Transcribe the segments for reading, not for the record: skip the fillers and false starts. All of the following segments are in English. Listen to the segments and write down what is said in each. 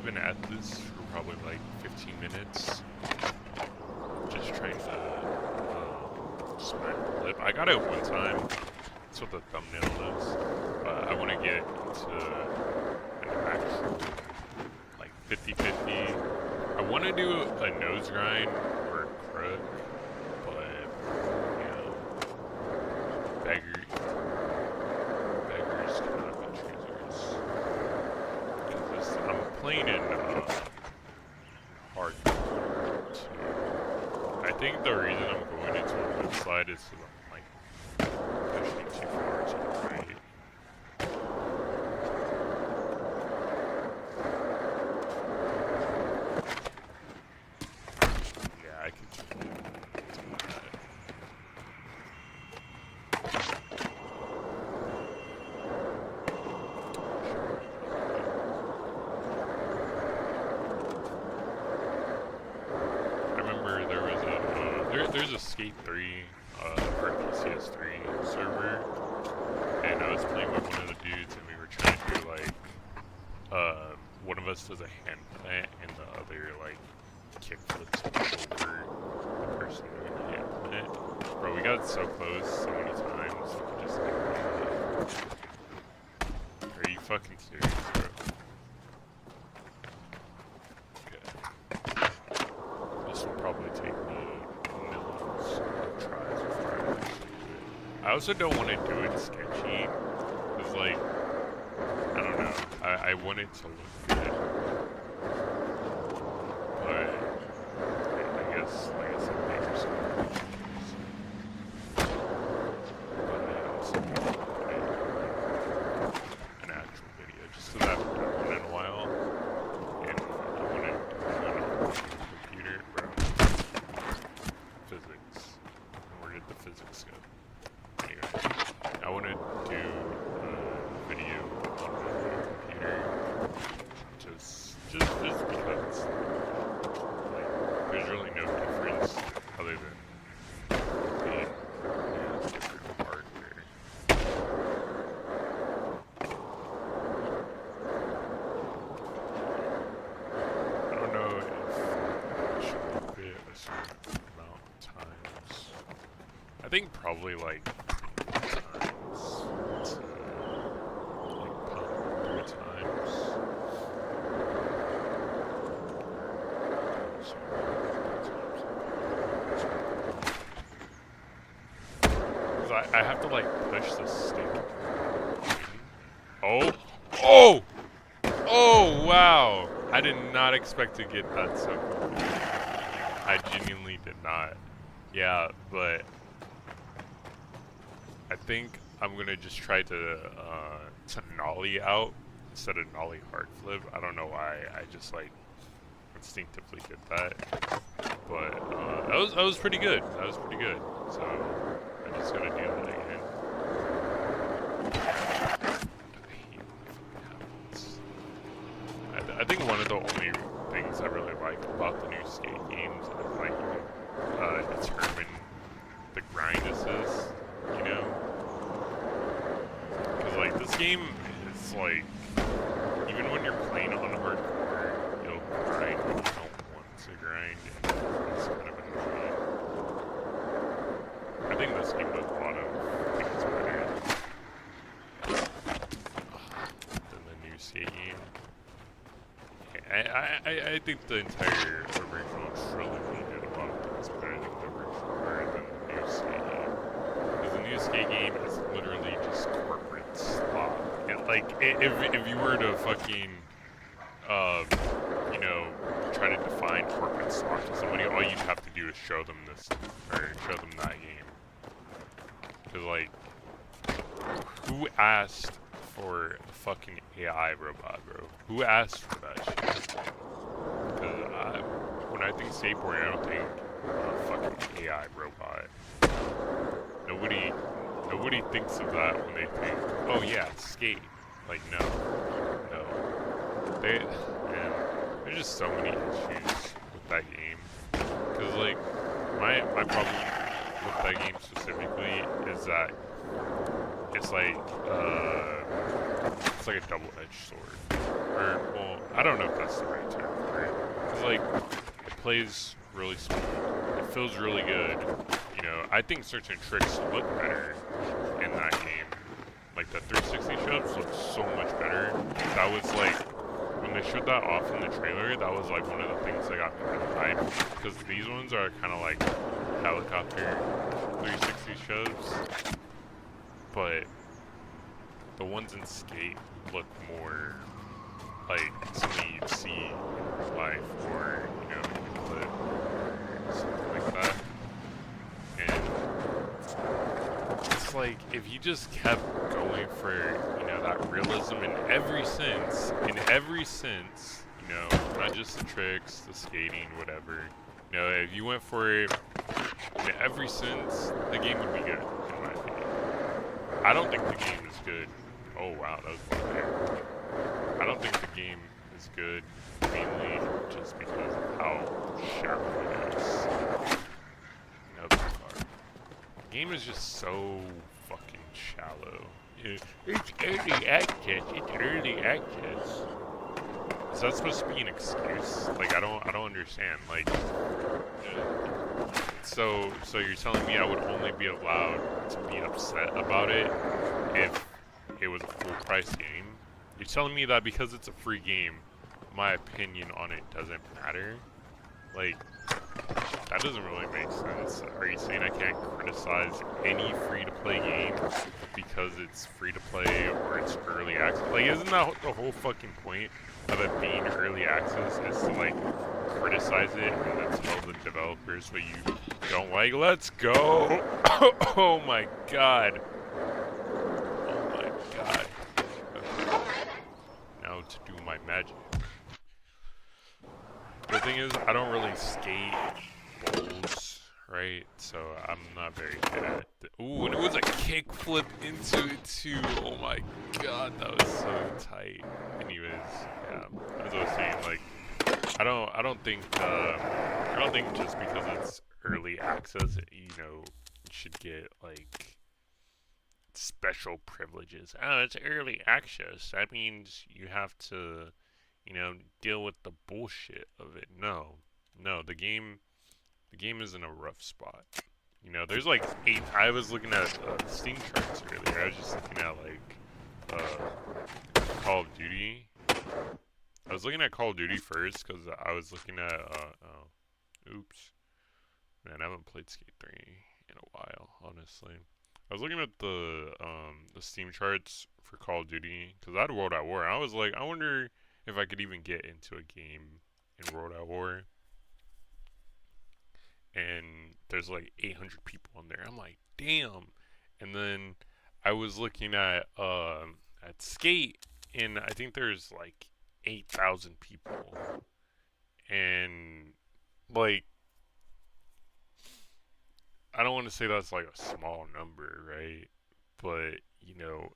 been at this for probably like 15 minutes. Just trying to smack the lip. I got it one time. That's what the thumbnail is. But I want to get into an actual like 50-50. I want to do a nose grind or a crook, but you know, beggars cannot be choosers. Because I'm playing in hard too. I think the reason I'm going into a lip slide is because I'm like pushing too far to the right. Yeah, I could do that. I remember there was there's a Skate 3 or PCS3 server, and I was playing with one of the dudes, and we were trying to do like one of us does a hand plant and the other like kick flips over the person doing the hand plant. Bro, we got so close so many times. We could just like, are you fucking serious, bro? Okay. This will probably take me millions of tries before I actually do it. I also don't want to do it sketchy, because like, I don't know, I want it to look good. But I guess, like I said, maybe some pictures. But I also want to put it in an actual video, just because I haven't done one in a while. And I want to do it on a computer, bro. Physics. Where did the physics go? Anyway, I want to do a video on my computer, just because, like, there's really no difference other than being, different hardware. I don't know if I should leave it a certain amount of times. I think probably like times to like pump 3 times. Because I have to like push the stick. Oh! Oh! Oh, wow! I did not expect to get that so quickly. I genuinely did not. Yeah, but I think I'm gonna just try to nollie out instead of nollie hard flip. I don't know why. I just like instinctively did that, but that was pretty good. That was pretty good. So I'm just gonna do that again. I think one of the only things I really like about the new skate games is like you can determine the grind assist, you know? Because like this game is like, even when you're playing on hardcore, you'll grind when you don't want to grind, and it's kind of annoying. I think this game does a lot of things better than the new skate game. I think the entire original trilogy did a lot of things better than the new skate game. Because the new skate game is literally just corporate slop. And like, if you were to fucking, you know, try to define corporate slop to somebody, all you'd have to do is show them this, or show them that game. Because like, who asked for a fucking AI robot, bro? Who asked for that shit? Because when I think skateboarding, I don't think fucking AI robot. Nobody thinks of that when they think, oh yeah, skate. Like, no. Man, there's just so many issues with that game. Because, like, my problem with that game specifically is that it's like it's like a double-edged sword. Or well, I don't know if that's the right term for it. Cause like it plays really smooth. It feels really good. You know, I think certain tricks look better in that game. Like the 360 shoves look so much better. That was like when they showed that off in the trailer. That was like one of the things that got me really hyped. Because these ones are kind of like helicopter 360 shoves, but the ones in Skate look more like something you'd see in real life or, you know, in a clip or something like that. And it's like, if you just kept going for, you know, that realism in every sense, you know, not just the tricks, the skating, whatever. You know, if you went for it in every sense, the game would be good, in my opinion. I don't think the game is good. Oh wow, that was one there. I don't think the game is good, mainly just because of how shallow it is. Another car. The game is just so fucking shallow. It's early access. It's early access. Is that supposed to be an excuse? Like I don't understand. Like, so you're telling me I would only be allowed to be upset about it if it was a full price game? You're telling me that because it's a free game, my opinion on it doesn't matter? Like, that doesn't really make sense. Are you saying I can't criticize any free-to-play game because it's free-to-play or it's early access? Like, isn't that the whole fucking point of it being early access, is to, like, criticize it and then tell the developers what you don't like? Let's go! Oh my god. Oh my god. Okay. Now to do my magic. The thing is, I don't really skate bowls, right? So I'm not very good at it. Ooh, and it was a kickflip into it too. Oh my god, that was so tight. Anyways, yeah, as I was saying, like, I don't think just because it's early access, you know, it should get like special privileges. Oh, it's early access. That means you have to, you know, deal with the bullshit of it. No, the game is in a rough spot. You know, there's like 8. I was looking at Steam charts earlier. I was just looking at like Call of Duty. I was looking at Call of Duty first because I was looking at oops, man, I haven't played Skate 3 in a while, honestly. I was looking at the Steam charts for Call of Duty because I had World at War. And I was like, I wonder if I could even get into a game in World at War. And there's like 800 people in there. I'm like, damn. And then I was looking at Skate, and I think there's like 8,000 people. And like, I don't want to say that's like a small number, right? But you know,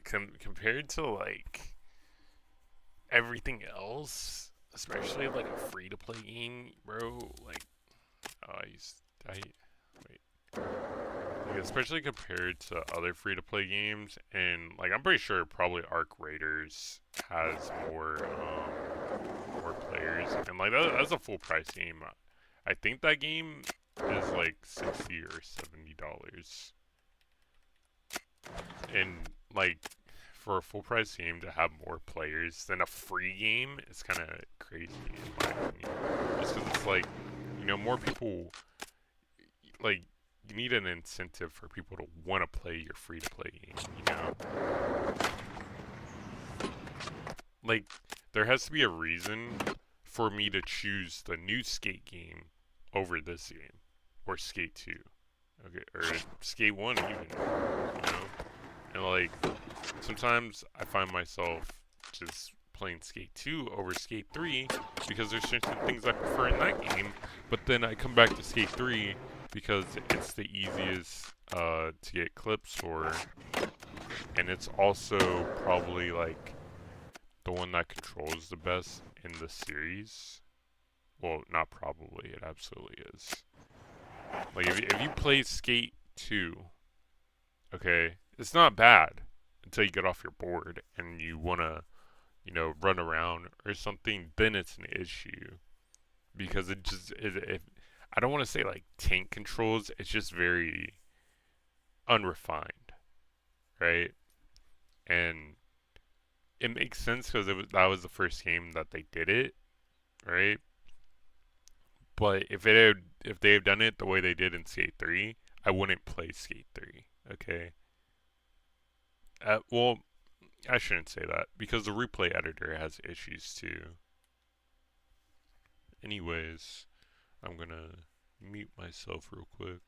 compared to like everything else, especially like a free to play game, bro, like, wait. Like, especially compared to other free to play games, and like I'm pretty sure probably Arc Raiders has more players, and like that's a full price game. I think that game is like $60 or $70, and like for a full price game to have more players than a free game is kind of crazy in my opinion. Just because it's like, you know, more people, like, you need an incentive for people to want to play your free to play game, you know? Like, there has to be a reason for me to choose the new Skate game over this game, or Skate 2, okay, or Skate 1 even, you know? And like, sometimes I find myself just playing Skate 2 over Skate 3 because there's certain things I prefer in that game, but then I come back to Skate 3 because it's the easiest to get clips for, and it's also probably like the one that controls the best in the series. Well, not probably, it absolutely is. Like, if you play Skate 2, okay, it's not bad until you get off your board and you wanna, run around or something. Then it's an issue because it just if I don't want to say like tank controls. It's just very unrefined, right? And it makes sense because that was the first game that they did it, right? But if they had done it the way they did in Skate 3, I wouldn't play Skate 3. Okay. Well, I shouldn't say that because the replay editor has issues too. Anyways, I'm gonna mute myself real quick.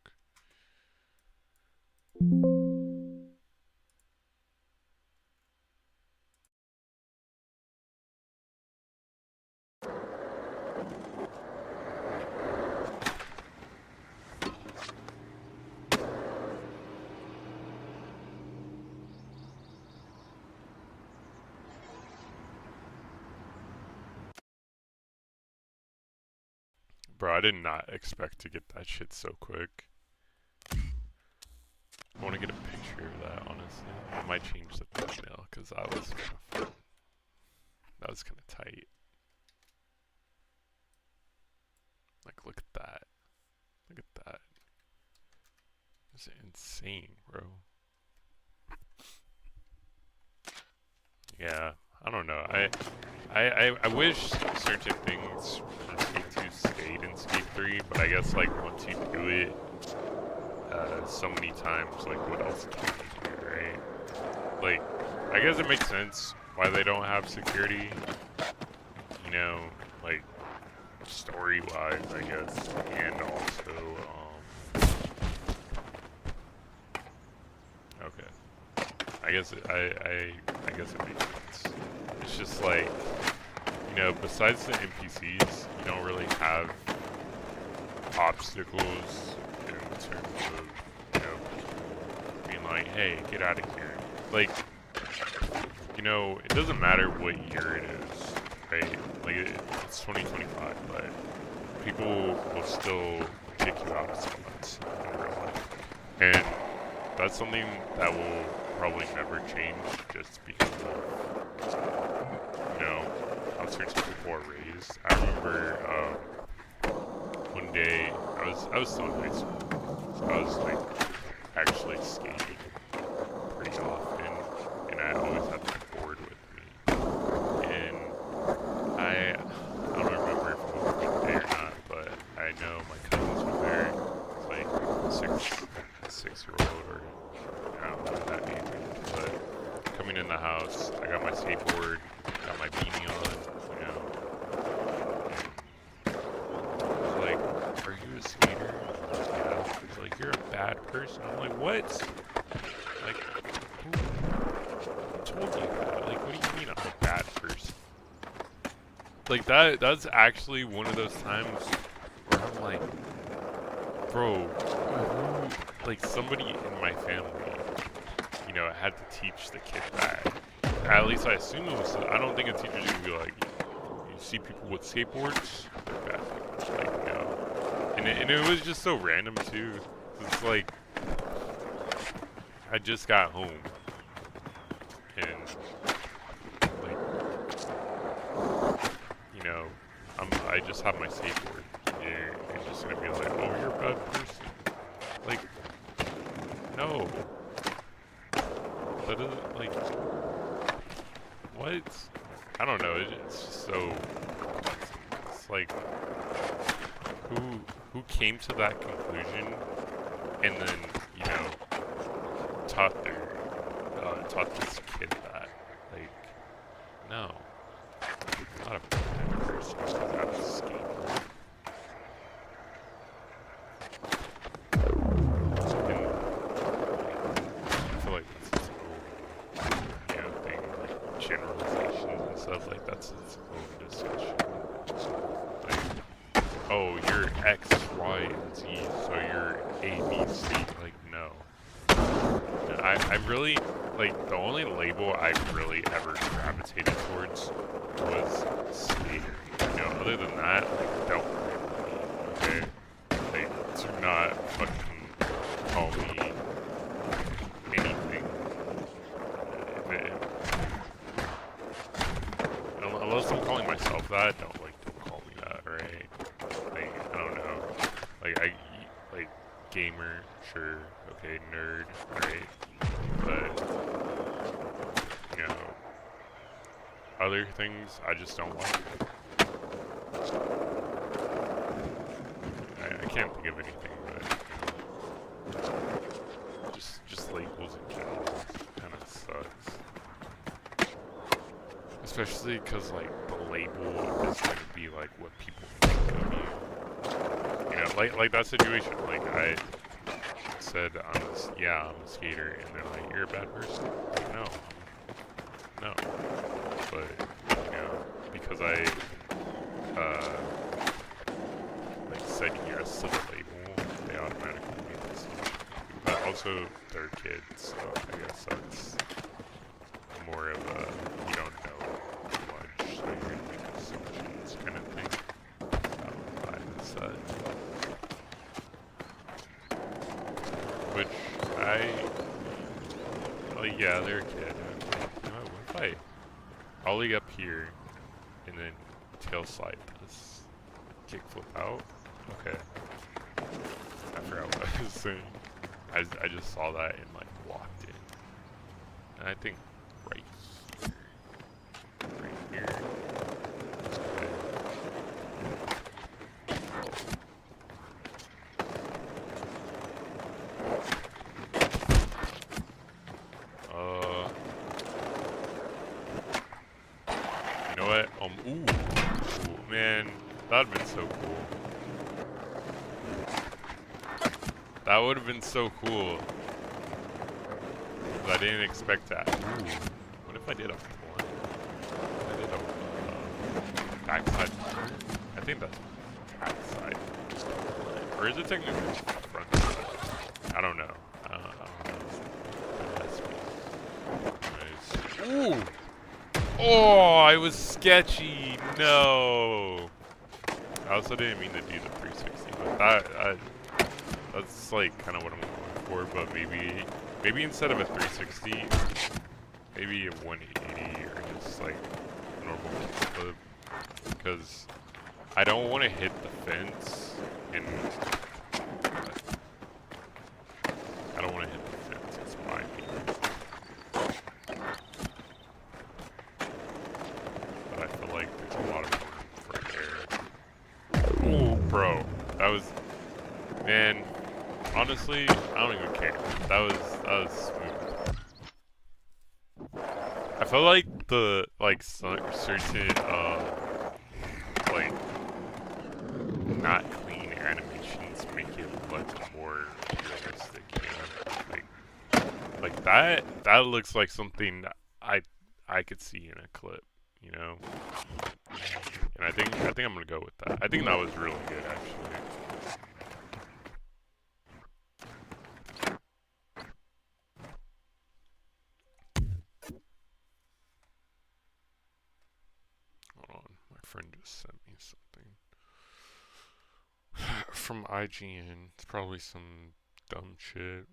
Bro, I did not expect to get that shit so quick. I want to get a picture of that, honestly. I might change the thumbnail because that was kind of tight. Like, look at that. Look at that. It's insane, bro. Yeah, I don't know. I wish certain things for Skate 2 stayed in Skate 3, but I guess like once you do it so many times, like what else can you do, right? Like, I guess it makes sense why they don't have security, like story-wise, I guess, and also, okay. I guess it makes sense. It's just like, besides the NPCs, you don't really have obstacles in terms of, being like, hey, get out of here. Like, it doesn't matter what year it is, right? Like, it's 2025, but people will still kick you out of spots in real life. And that's something that will probably never change just because of, how certain people are raised. I remember one day I was still in high school, so I was like actually skating pretty often, and I always had my board with me. And I don't remember if it was a good day or not, but I know my cousins were there. It's like 6-year-old or I don't know that age, but coming in the house, I got my skateboard, got my beanie on, and like, are you a skater? I'm like, yeah. He's like, you're a bad person. I'm like, what? Like, who told you that? Like, what do you mean I'm a bad person? Like, that's actually one of those times where I'm like, bro, like somebody in my family, had to teach the kid that. At least I assume it was. I don't think a teacher's gonna be like, you see people with skateboards, they're bad people. Like, and it was just so random too. It's like, I just got home, and like, I just have my skateboard. You're just gonna be like, oh, you're a bad person. Like, no. That isn't, like, what? I don't know, it's just so, it's like, who came to that conclusion, and then, taught this kid that, like, no, I'm not a bad person because I have a skateboard. Generalizations and stuff, like that's its own discussion. Like, oh, you're X, Y, and Z, so you're A, B, C. Like, no. I really, like, the only label I really ever gravitated towards was skater. Other than that, like, don't label me, okay? Like, do not fucking call me anything that, don't call me that, right? Like, I don't know. Like, like, gamer, sure, okay, nerd, right? But, you know, other things I just don't like. I can't think of anything, but, you know, just labels in general kind of sucks. Especially because, like, the label is going to be, like, what people think of you. You know, like that situation. Like, I said, I'm a skater, and they're like, you're a bad person. No. No. But, you know, because I, like, said yes to the label, they automatically made this decision. But also, they're kids, so I guess that's more of a, you don't know too much, so you're gonna make assumptions kind of thing. I decided. Which, like, yeah, they're a kid. You know, what if I ollie up here, and then tail slide this? Kickflip out? Okay. I forgot what I was saying. I just saw that and, like, walked in. And I think right here. You know what? Ooh, man, that would've been so cool. That would've been so cool. I didn't expect that. Ooh. What if I did a one? I did a backside. I think that's backside. Or is it technically front side? I don't know. Anyways. Ooh! Oh, I was sketchy. No. I also didn't mean to do the 360, but that's like kind of what I'm going for. But maybe instead of a 360, maybe a 180 or just like normal kickflip, because I don't want to hit the fence and I don't want to hit the fence. It's my opinion. But I feel like there's a lot of room for air. Ooh, bro, that was, man. Honestly, I don't even care. That was smooth. I feel like the certain like not clean animations make it look more realistic. You know? Like that looks like something I could see in a clip. You know, and I think I'm gonna go with that. I think that was really good actually. Friend just sent me something from IGN. It's probably some dumb shit.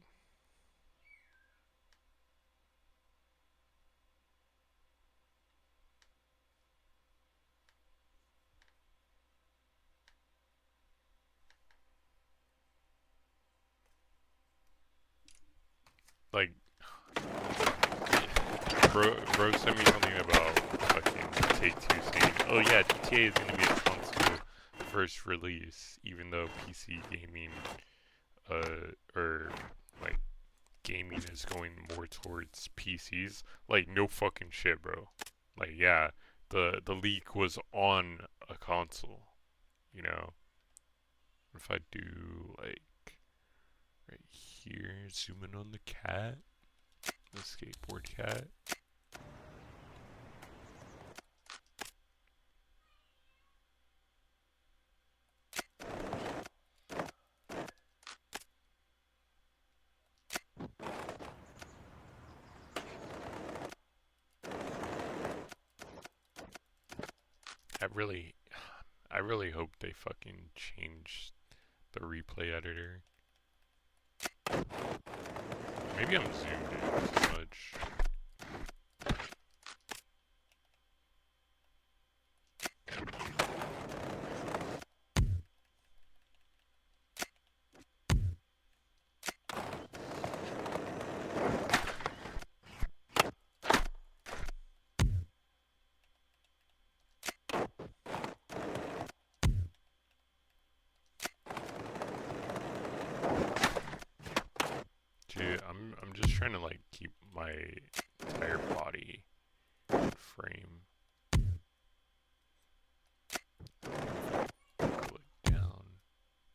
Like, bro sent me something about fucking Take-Two saying, oh yeah, GTA is gonna be a console first release, even though PC gaming, or like gaming is going more towards PCs. Like, no fucking shit, bro. Like, yeah, the leak was on a console, you know. What if I do like right here, zoom in on the cat, the skateboard cat. I really hope they fucking change the replay editor. Maybe I'm zoomed in too much. trying to like keep my entire body frame. Look down.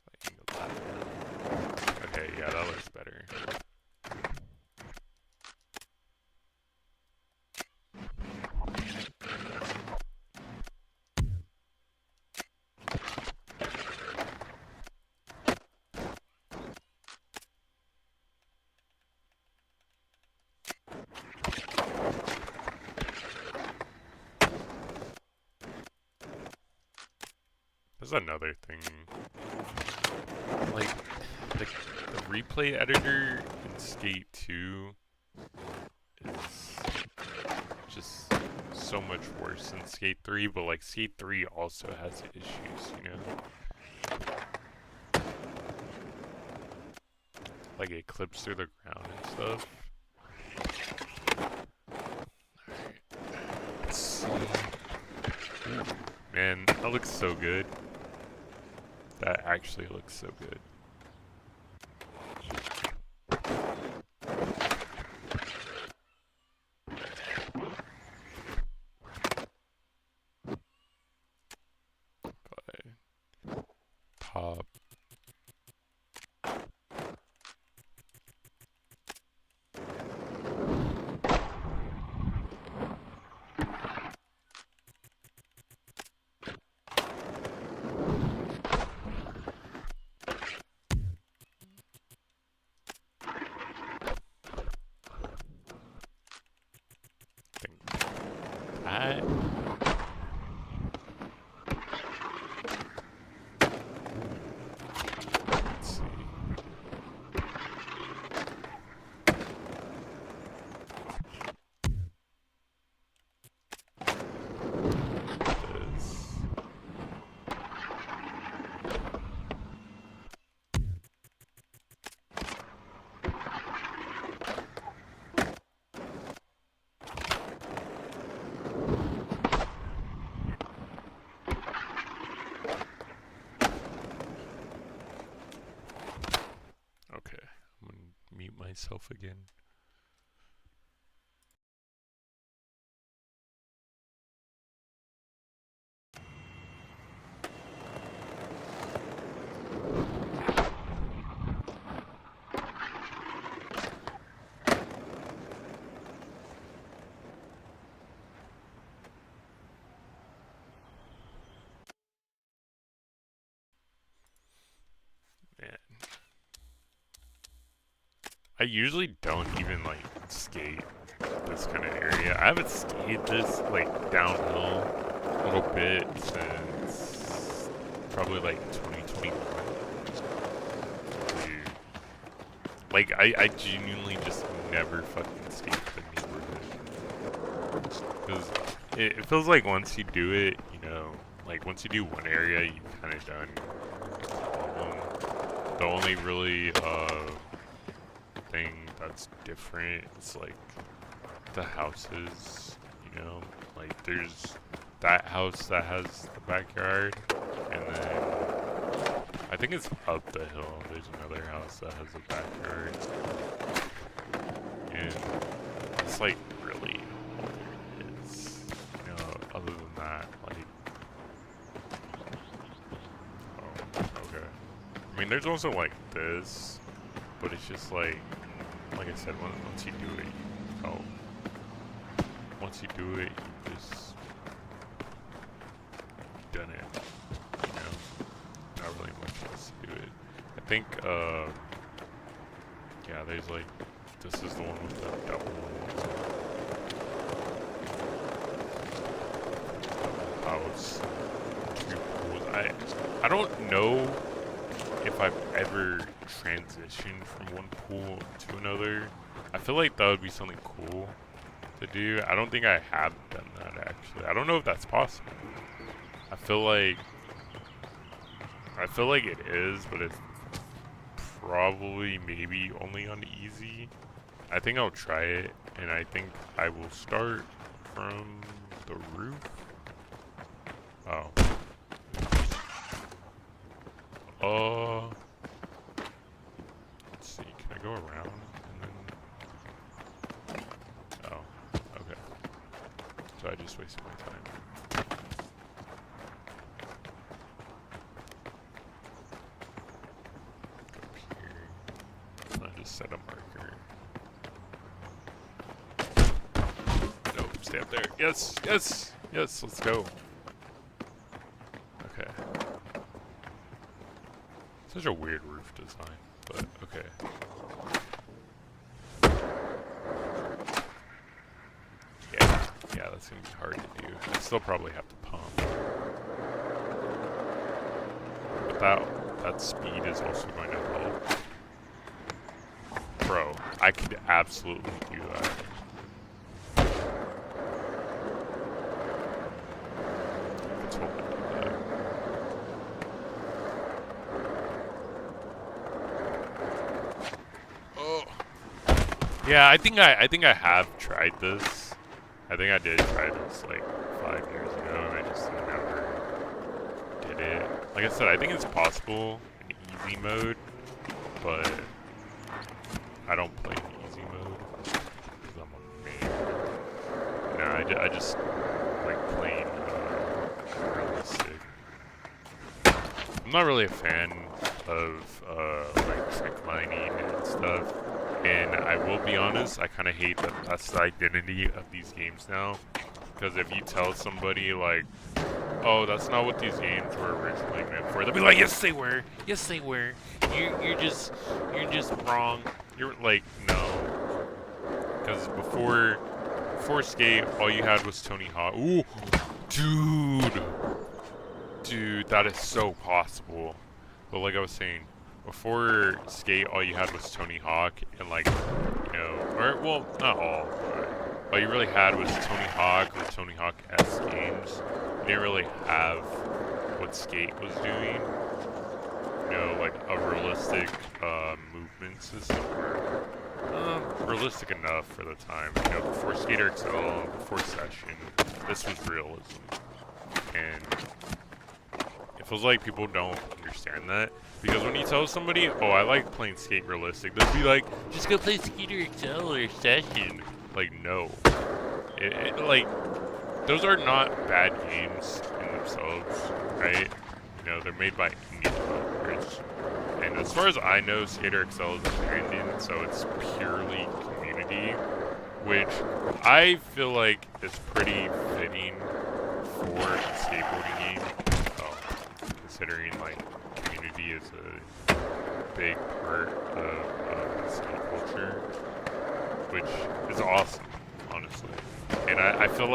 I can go back down. Okay, yeah, that looks better. There's another thing. Like, the replay editor in Skate 2 is just so much worse than Skate 3, but like Skate 3 also has issues, you know? Like it clips through the ground and stuff. Alright. Let's see. Ooh, man, that looks so good. That actually looks so good. But pop. Let's see. This. Okay, I'm gonna mute myself again. Man. I usually don't even like skate this kind of area. I haven't skated this like downhill a little bit since probably like 2021. Dude. Like I genuinely just never fucking skate the neighborhood. Because it feels like once you do it, you know, like once you do one area, you kind of done all of them. The only really thing that's different is like the houses, you know, like there's that house that has the backyard, and then I think it's up the hill, there's another house that has a backyard, and it's like really all there is, you know, other than that, like, oh, okay. I mean, there's also like this, but it's just like I said, once you do it, once you do it, you just done it, you know, not really much else to do it. I think, yeah, there's like, this is the one with the double house, 2 pools. I don't know if I've ever transitioned from one pool to another. I feel like that would be something cool to do. I don't think I have done that actually. I don't know if that's possible. I feel like it is, but it's probably maybe only on easy. I think I'll try it, and I think I will start from the roof. Oh. Let's see, can I go around and then so I just wasted my time. Go up here. I'll just set a marker. Nope, stay up there. Yes, yes, yes, let's go. Okay. Such a weird roof design, but okay. Yeah, that's gonna be hard to do. I still probably have to pump. But that speed is also going to help. Bro, I could absolutely do that. I could totally do that. Oh. Yeah, I think I have tried this. I think I did try this like 5 years ago, and I just never did it. Like I said, I think it's possible in easy mode, but I don't play in easy mode because I'm on main. No, I just like playing realistic. I'm not really a fan of like trick mining and stuff. And I will be honest, I kind of hate that that's the identity of these games now. Because if you tell somebody like, oh, that's not what these games were originally meant for, they'll be like, yes they were, yes they were. You're just wrong. You're like, no. Because before Skate, all you had was Tony Hawk. Ooh, dude, that is so possible. But like I was saying, before Skate, all you had was Tony Hawk, and like, you know, or, well, not all, but all you really had was Tony Hawk or Tony Hawk-esque games. You didn't really have what Skate was doing. You know, like a realistic movement system. Realistic enough for the time. You know, before Skater XL, before Session, this was realism. And it feels like people don't understand that. Because when you tell somebody, oh, I like playing Skate realistic, they'll be like, just go play Skater XL or Session. Like, no. Like, those are not bad games in themselves, right? You know, they're made by indie developers. And as far as I know, Skater XL is abandoned, so it's purely community, which I feel like is pretty fitting for a skateboarding game. Considering, like, community is a big part of skate culture, which is awesome, honestly. And I feel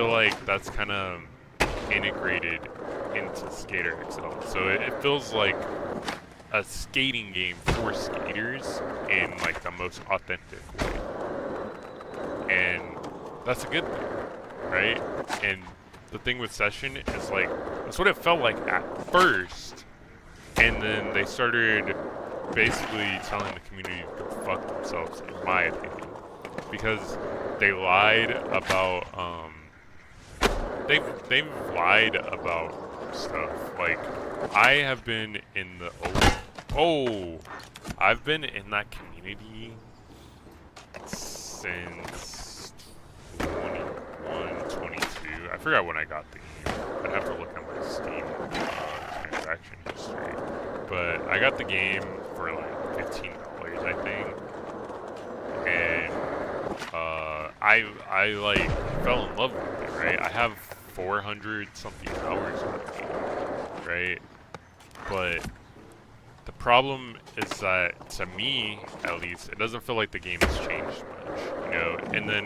like that's kind of integrated into Skater XL. So it feels like a skating game for skaters in like the most authentic way. And that's a good thing, right? And the thing with Session is like, that's what it felt like at first. And then they started basically telling the community to go fuck themselves, in my opinion. Because they lied about, they've lied about stuff. Like, I have been in the, I've been in that community since 21, 22. I forgot when I got the game. I'd have to look at my Steam transaction history. But I got the game for like $15, I think. And I like fell in love with it, right? I have 400 something hours with the game, right? But the problem is that, to me, at least, it doesn't feel like the game has changed much, you know? And then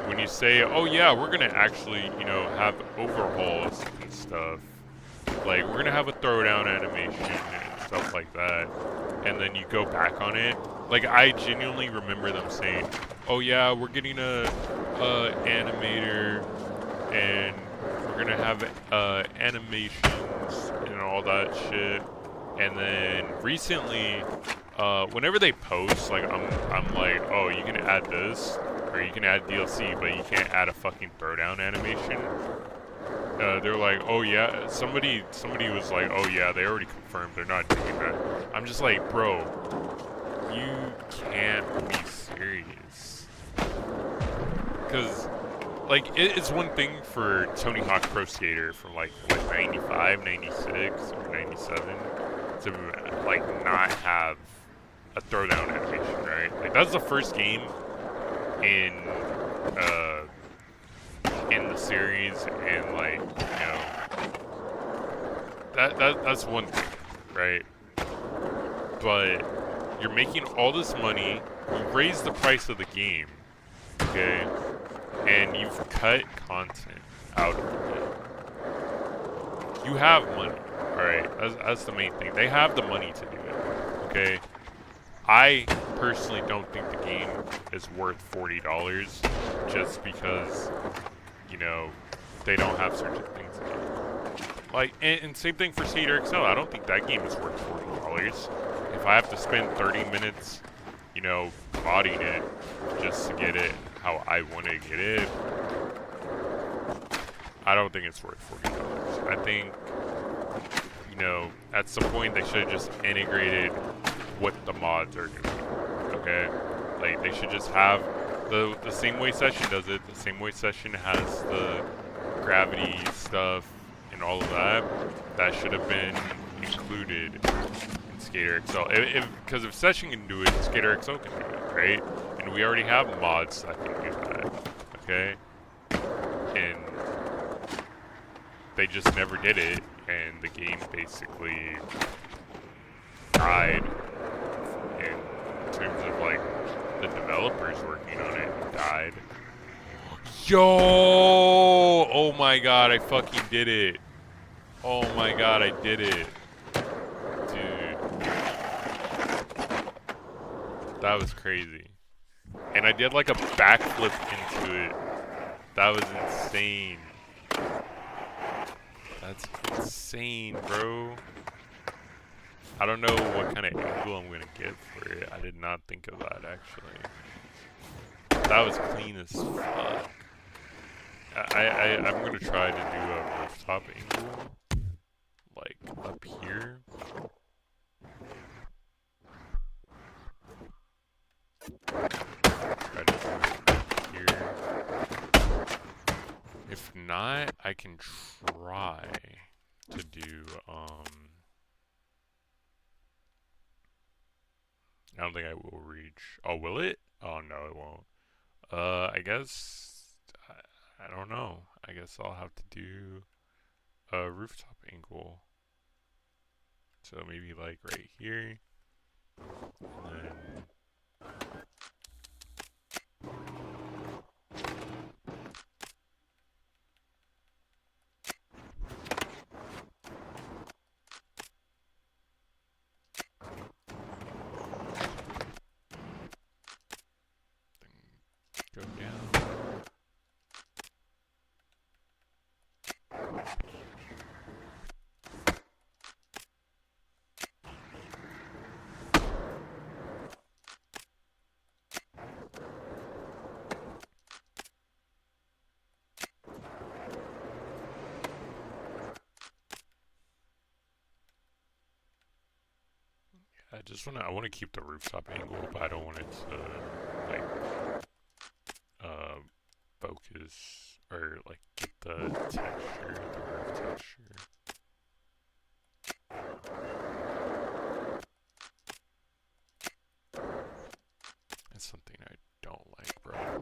when you say, oh yeah, we're gonna actually, you know, have overhauls and stuff, like, we're gonna have a throwdown animation and stuff like that, and then you go back on it, like, I genuinely remember them saying, oh yeah, we're getting a animator, and we're gonna have animations and all that shit. And then recently, whenever they post, like, I'm like, oh, you can add this, or you can add DLC, but you can't add a fucking throwdown animation. They're like, oh yeah, somebody was like, oh yeah, they already confirmed they're not doing that. I'm just like, bro, you can't be serious. Because like it's one thing for Tony Hawk Pro Skater from like what 95, 96, or 97 to like not have a throwdown animation, right? Like that's the first game in uh in the series, and like that's one thing, right? But you're making all this money, you raise the price of the game, okay, and you've cut content out of it. You have money, alright? That's the main thing. They have the money to do it, okay? I personally don't think the game is worth $40 just because, they don't have certain things in it. Like, and same thing for Skater XL. I don't think that game is worth $40. If I have to spend 30 minutes, modding it just to get it how I want to get it, I don't think it's worth $40. I think, at some point they should have just integrated what the mods are doing, okay? Like, they should just have the same way Session does it, the same way Session has the gravity stuff and all of that. That should have been included in Skater XL. Because if Session can do it, Skater XL can do it, right? And we already have mods that can do that, okay? And they just never did it, and the game basically died in terms of like the developers working on it died. Yo! Oh my god, I fucking did it. Oh my god, I did it. Dude. That was crazy. And I did like a backflip into it. That was insane. That's insane, bro. I don't know what kind of angle I'm gonna get for it. I did not think of that, actually. That was clean as fuck. I'm gonna try to do a rooftop angle, like up here. Try to do it up here. If not, I can try to do I don't think I will reach. Oh, will it? Oh no, it won't. I guess I don't know. I guess I'll have to do a rooftop angle. So maybe like right here. And then go down. I want to keep the rooftop angle, but I don't want it to like focus or like get the texture, the roof texture. That's something I don't like, bro.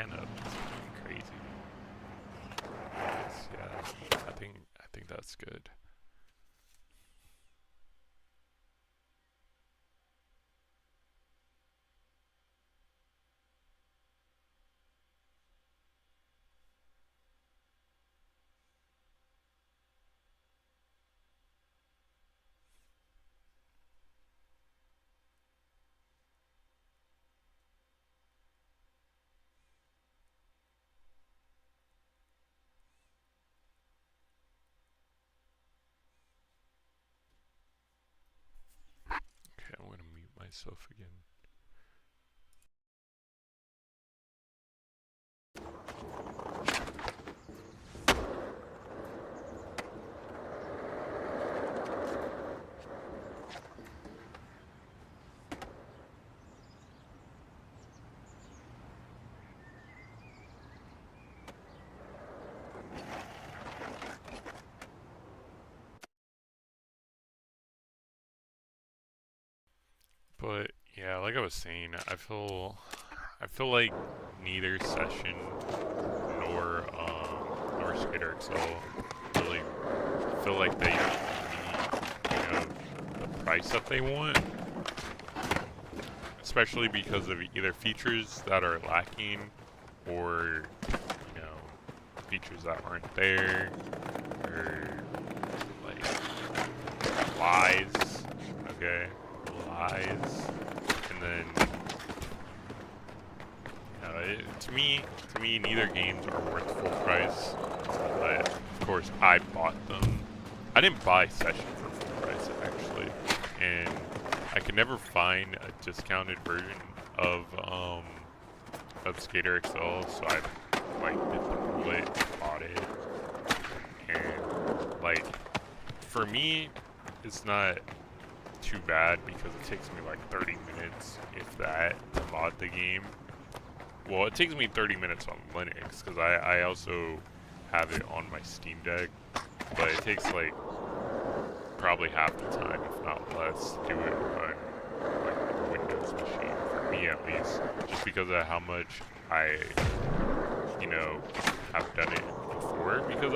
Santa. That's fucking crazy. Yes, yeah, I think that's good. Okay, I'm gonna mute myself again. But yeah, like I was saying, I feel like neither session nor Skater XL really feel like they meet, you know, the price that they want. Especially because of either features that are lacking or, you know, features that aren't there, or like lies, okay? Lies, and then to me, neither games are worth full price. But of course, I bought them. I didn't buy Session for full price actually, and I could never find a discounted version of Skater XL, so I like bit the bullet, bought it, and like for me, it's not too bad because it takes me like 30 minutes, if that, to mod the game. Well, it takes me 30 minutes on Linux because I also have it on my Steam Deck, but it takes like probably half the time, if not less, to do it on like a Windows machine, for me at least, just because of how much I, you know, have done it before. Because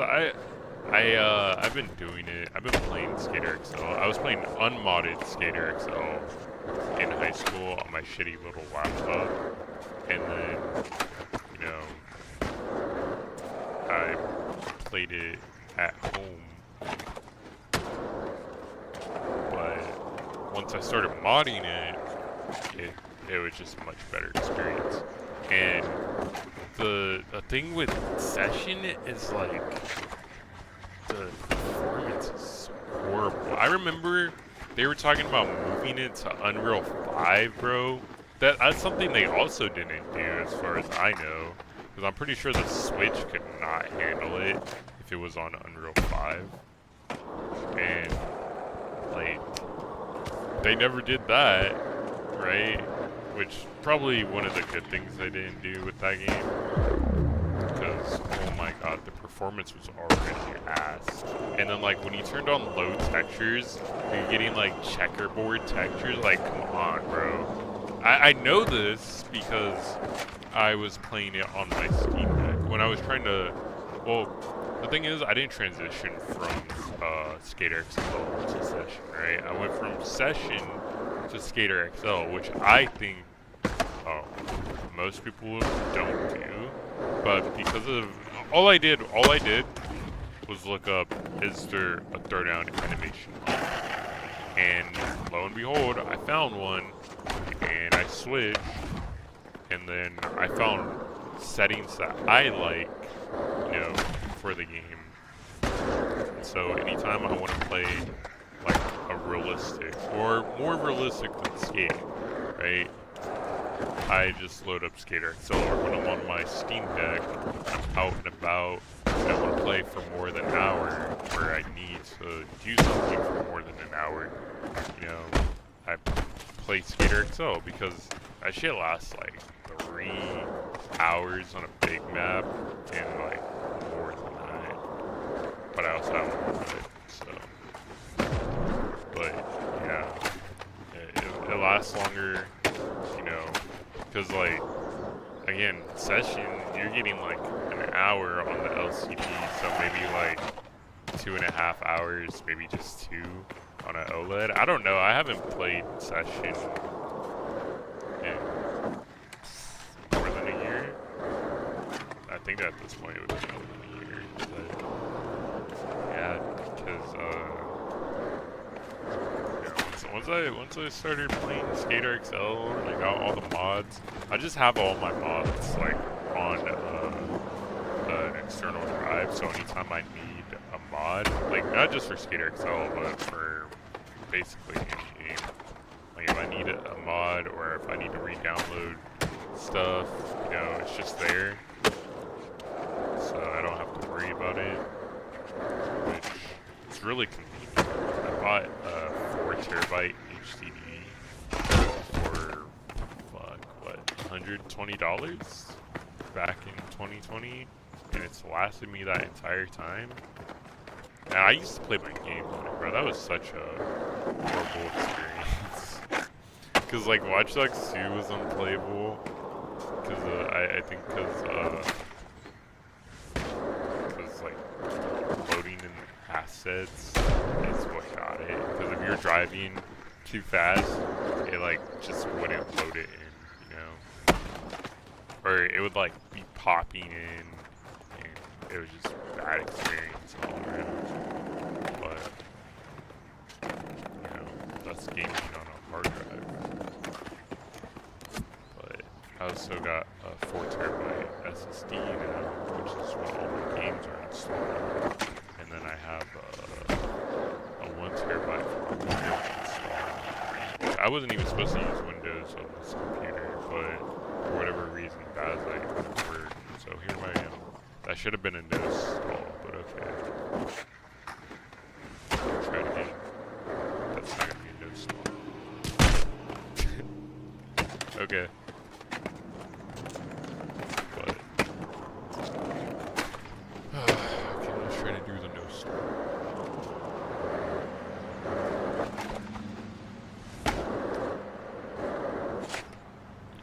I've been doing it. I've been playing Skater XL. I was playing unmodded Skater XL in high school on my shitty little laptop, and then, you know, I played it at home. But once I started modding it was just a much better experience. And the thing with Session is like, the performance is horrible. I remember they were talking about moving it to Unreal 5, bro. That's something they also didn't do, as far as I know, because I'm pretty sure the Switch could not handle it if it was on Unreal 5. And like, they never did that, right? Which probably one of the good things they didn't do with that game, because oh my god, the performance was already ass. And then like when you turned on low textures, you're getting like checkerboard textures. Like, come on, bro. I know this because I was playing it on my Steam Deck when I was trying to. Well, the thing is, I didn't transition from Skater XL to Session, right? I went from Session to Skater XL, which I think most people don't do. But because of all I did was look up, is there a throwdown animation? And lo and behold, I found one, and I switched, and then I found settings that I like, you know, for the game. And so anytime I want to play like a realistic, or more realistic than Skate, right? I just load up Skater XL, or when I'm on my Steam Deck, I'm out and about, and I want to play for more than an hour, where I need to do something for more than an hour, you know, I play Skater XL, because that shit lasts like 3 hours on a big map, and like more than that, but I also have more of it, so, but yeah, it lasts longer, you know, because like, again, Session, you're getting like an hour on the LCD, so maybe like 2.5 hours, maybe just 2 on an OLED. I don't know. I haven't played Session in more than a year. I think at this point it would be more than a year. But yeah, because once I started playing Skater XL and I got all the mods, I just have all my mods like on an external drive. So anytime I need a mod, like not just for Skater XL, but for basically any game. Like if I need a mod or if I need to re-download stuff, you know, it's just there. So I don't have to worry about it, which is really convenient. I bought a 4 terabyte HDD for, fuck, what, $120 back in 2020, and it's lasted me that entire time. And I used to play my games on it, bro. That was such a horrible experience. Cause like Watch Dogs 2 was unplayable. Cause I think cause like loading in assets is what got it. Cause if you're driving too fast, it like just wouldn't load it in, you know. Or it would like be popping in, and it was just bad experience all around. But you know, that's gaming on a hard drive. But I also got a 4 terabyte SSD now, which is what all my games are installed. And then I have a 1 terabyte for Windows installed. I wasn't even supposed to use Windows on this computer, but for whatever reason, that was like work. So here I am. That should have been a no install, but okay. I'll try it again. That's not gonna be a no install. Okay. But okay, let's try to do the no install.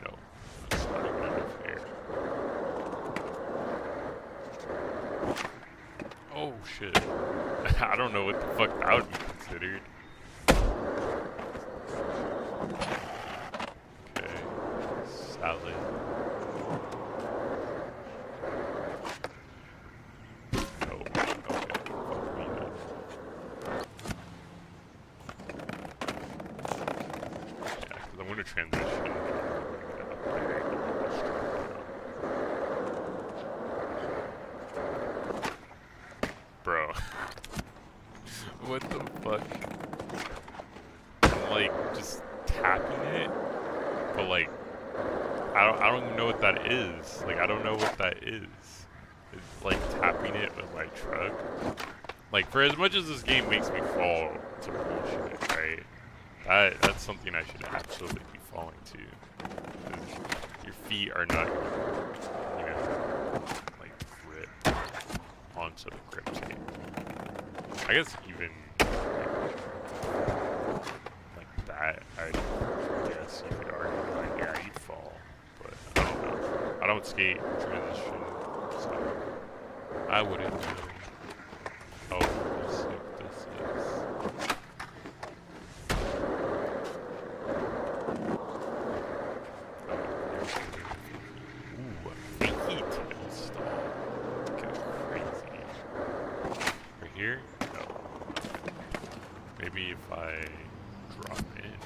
No, that's not even enough air. Oh shit. I don't know what the fuck that would be considered. Okay. Salad. Oh, okay. Fuck me then. Yeah, because I'm gonna transition. Bro. What the fuck? I'm like just tapping it, but like I don't even know what that is. Like I don't know what that is. It's like tapping it with my truck. Like for as much as this game makes me fall to bullshit, right? That's something I should absolutely be falling to. 'Cause your feet are not, you know, like grip onto the grip tape. I guess even like that, I guess you could argue like, yeah, you'd fall, but I don't know. I don't skate transition, so I wouldn't know. Oh, let's see what this is. Ooh, fakie to install. Go crazy. Right here? No. Maybe if I drop in.